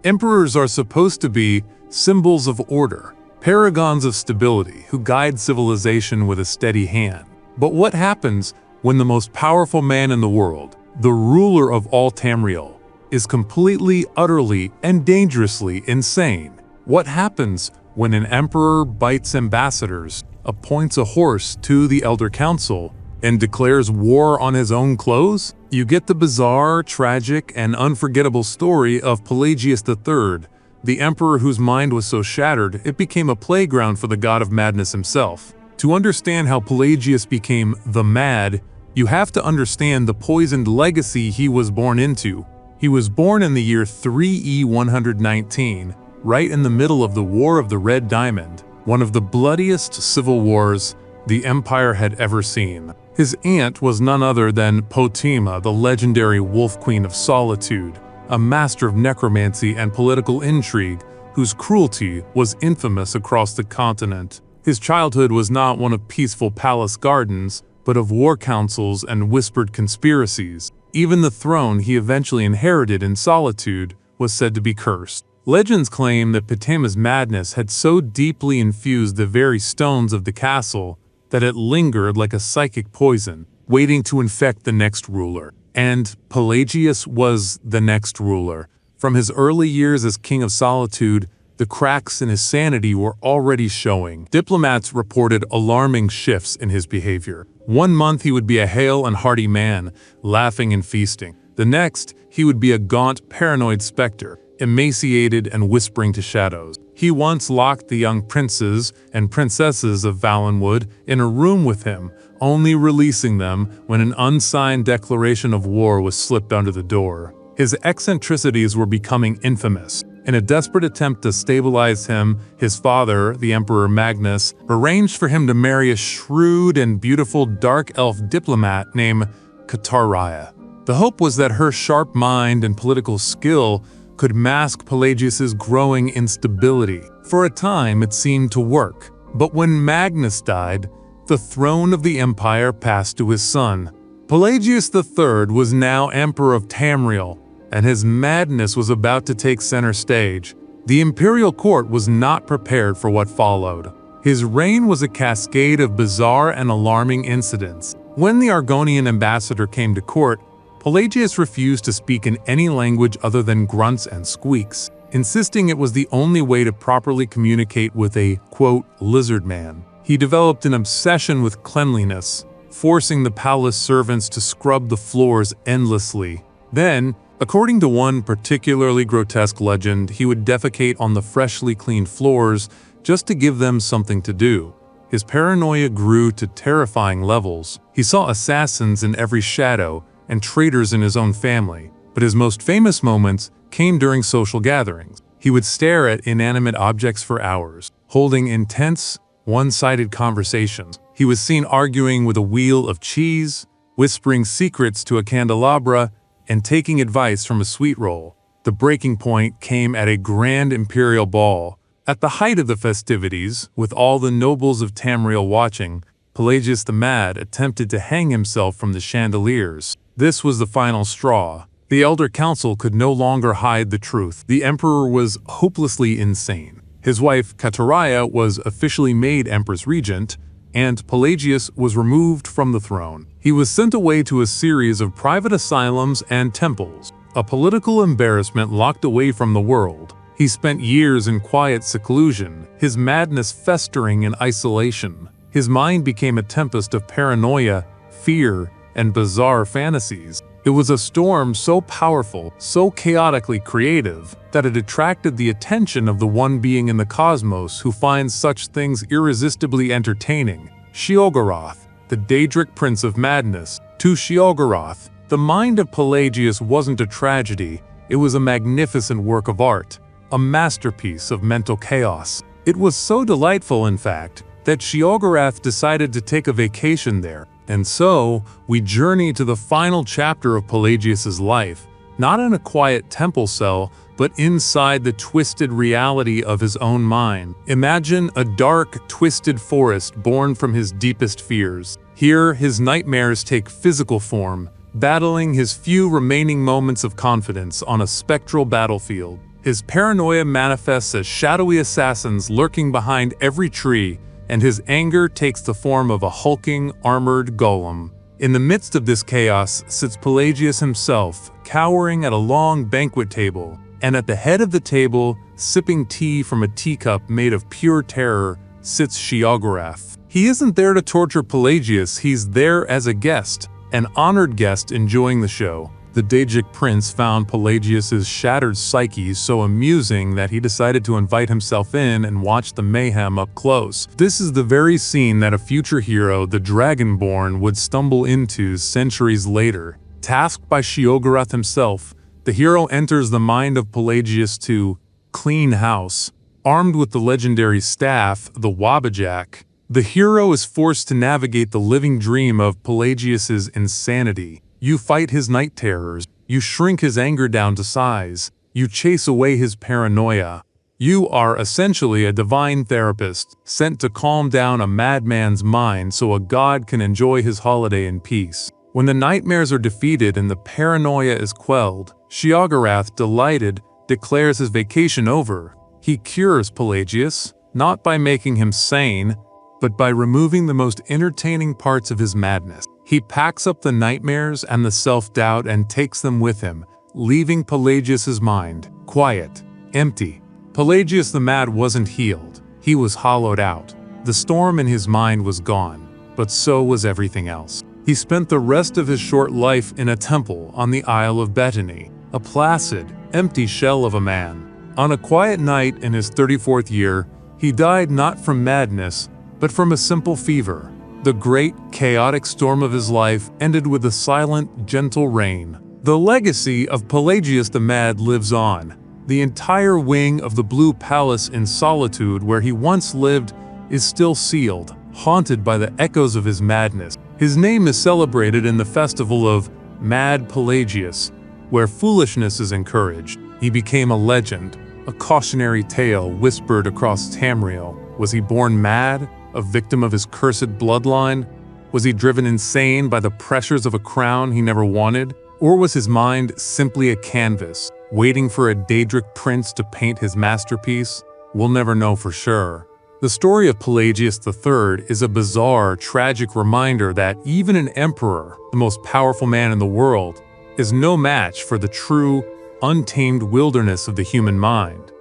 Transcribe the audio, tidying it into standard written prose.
Emperors are supposed to be symbols of order, paragons of stability who guide civilization with a steady hand. But what happens when the most powerful man in the world, the ruler of all Tamriel, is completely, utterly, and dangerously insane? What happens when an emperor bites ambassadors, appoints a horse to the Elder Council, and declares war on his own clothes? You get the bizarre, tragic, and unforgettable story of Pelagius the Third, the emperor whose mind was so shattered it became a playground for the god of madness himself. To understand how Pelagius became the Mad, you have to understand the poisoned legacy he was born into. He was born in the year 3E 119, right in the middle of the War of the Red Diamond, one of the bloodiest civil wars the Empire had ever seen. His aunt was none other than Potema, the legendary Wolf Queen of Solitude, a master of necromancy and political intrigue whose cruelty was infamous across the continent. His childhood was not one of peaceful palace gardens, but of war councils and whispered conspiracies. Even the throne he eventually inherited in Solitude was said to be cursed. Legends claim that Potema's madness had so deeply infused the very stones of the castle that it lingered like a psychic poison, waiting to infect the next ruler. And Pelagius was the next ruler. From his early years as King of Solitude, the cracks in his sanity were already showing. Diplomats reported alarming shifts in his behavior. One month he would be a hale and hearty man, laughing and feasting. The next, he would be a gaunt, paranoid specter, emaciated and whispering to shadows. He once locked the young princes and princesses of Valenwood in a room with him, only releasing them when an unsigned declaration of war was slipped under the door. His eccentricities were becoming infamous. In a desperate attempt to stabilize him, his father, the Emperor Magnus, arranged for him to marry a shrewd and beautiful dark elf diplomat named Kataraya. The hope was that her sharp mind and political skill could mask Pelagius's growing instability. For a time, it seemed to work. But when Magnus died, the throne of the empire passed to his son. Pelagius the Third was now Emperor of Tamriel, and his madness was about to take center stage. The imperial court was not prepared for what followed. His reign was a cascade of bizarre and alarming incidents. When the Argonian ambassador came to court, Pelagius refused to speak in any language other than grunts and squeaks, insisting it was the only way to properly communicate with a, quote, lizard man. He developed an obsession with cleanliness, forcing the palace servants to scrub the floors endlessly. Then, according to one particularly grotesque legend, he would defecate on the freshly cleaned floors just to give them something to do. His paranoia grew to terrifying levels. He saw assassins in every shadow and traitors in his own family, but his most famous moments came during social gatherings. He would stare at inanimate objects for hours, holding intense, one-sided conversations. He was seen arguing with a wheel of cheese, whispering secrets to a candelabra, and taking advice from a sweet roll. The breaking point came at a grand imperial ball. At the height of the festivities, with all the nobles of Tamriel watching, Pelagius the Mad attempted to hang himself from the chandeliers. This was the final straw. The Elder Council could no longer hide the truth. The emperor was hopelessly insane. His wife Kataraya was officially made Empress Regent, and Pelagius was removed from the throne. He was sent away to a series of private asylums and temples, a political embarrassment locked away from the world. He spent years in quiet seclusion, his madness festering in isolation. His mind became a tempest of paranoia, fear, and bizarre fantasies. It was a storm so powerful, so chaotically creative, that it attracted the attention of the one being in the cosmos who finds such things irresistibly entertaining, Sheogorath, the Daedric Prince of Madness. To Sheogorath, the mind of Pelagius wasn't a tragedy, it was a magnificent work of art, a masterpiece of mental chaos. It was so delightful, in fact, that Sheogorath decided to take a vacation there. And so, we journey to the final chapter of Pelagius's life, not in a quiet temple cell, but inside the twisted reality of his own mind. Imagine a dark, twisted forest born from his deepest fears. Here, his nightmares take physical form, battling his few remaining moments of confidence on a spectral battlefield. His paranoia manifests as shadowy assassins lurking behind every tree, and his anger takes the form of a hulking, armored golem. In the midst of this chaos sits Pelagius himself, cowering at a long banquet table, and at the head of the table, sipping tea from a teacup made of pure terror, sits Sheogorath. He isn't there to torture Pelagius, he's there as a guest, an honored guest enjoying the show. The Daedric Prince found Pelagius's shattered psyche so amusing that he decided to invite himself in and watch the mayhem up close. This is the very scene that a future hero, the Dragonborn, would stumble into centuries later. Tasked by Sheogorath himself, the hero enters the mind of Pelagius to clean house. Armed with the legendary staff, the Wabbajack, the hero is forced to navigate the living dream of Pelagius's insanity. You fight his night terrors, you shrink his anger down to size, you chase away his paranoia. You are essentially a divine therapist, sent to calm down a madman's mind so a god can enjoy his holiday in peace. When the nightmares are defeated and the paranoia is quelled, Sheogorath, delighted, declares his vacation over. He cures Pelagius, not by making him sane, but by removing the most entertaining parts of his madness. He packs up the nightmares and the self-doubt and takes them with him, leaving Pelagius's mind quiet, empty. Pelagius the Mad wasn't healed. He was hollowed out. The storm in his mind was gone, but so was everything else. He spent the rest of his short life in a temple on the Isle of Bethany, a placid, empty shell of a man. On a quiet night in his 34th year, he died not from madness, but from a simple fever. The great, chaotic storm of his life ended with a silent, gentle rain. The legacy of Pelagius the Mad lives on. The entire wing of the Blue Palace in Solitude where he once lived is still sealed, haunted by the echoes of his madness. His name is celebrated in the festival of Mad Pelagius, where foolishness is encouraged. He became a legend, a cautionary tale whispered across Tamriel. Was he born mad? A victim of his cursed bloodline? Was he driven insane by the pressures of a crown he never wanted? Or was his mind simply a canvas, waiting for a Daedric prince to paint his masterpiece? We'll never know for sure. The story of Pelagius the Third is a bizarre, tragic reminder that even an emperor, the most powerful man in the world, is no match for the true, untamed wilderness of the human mind.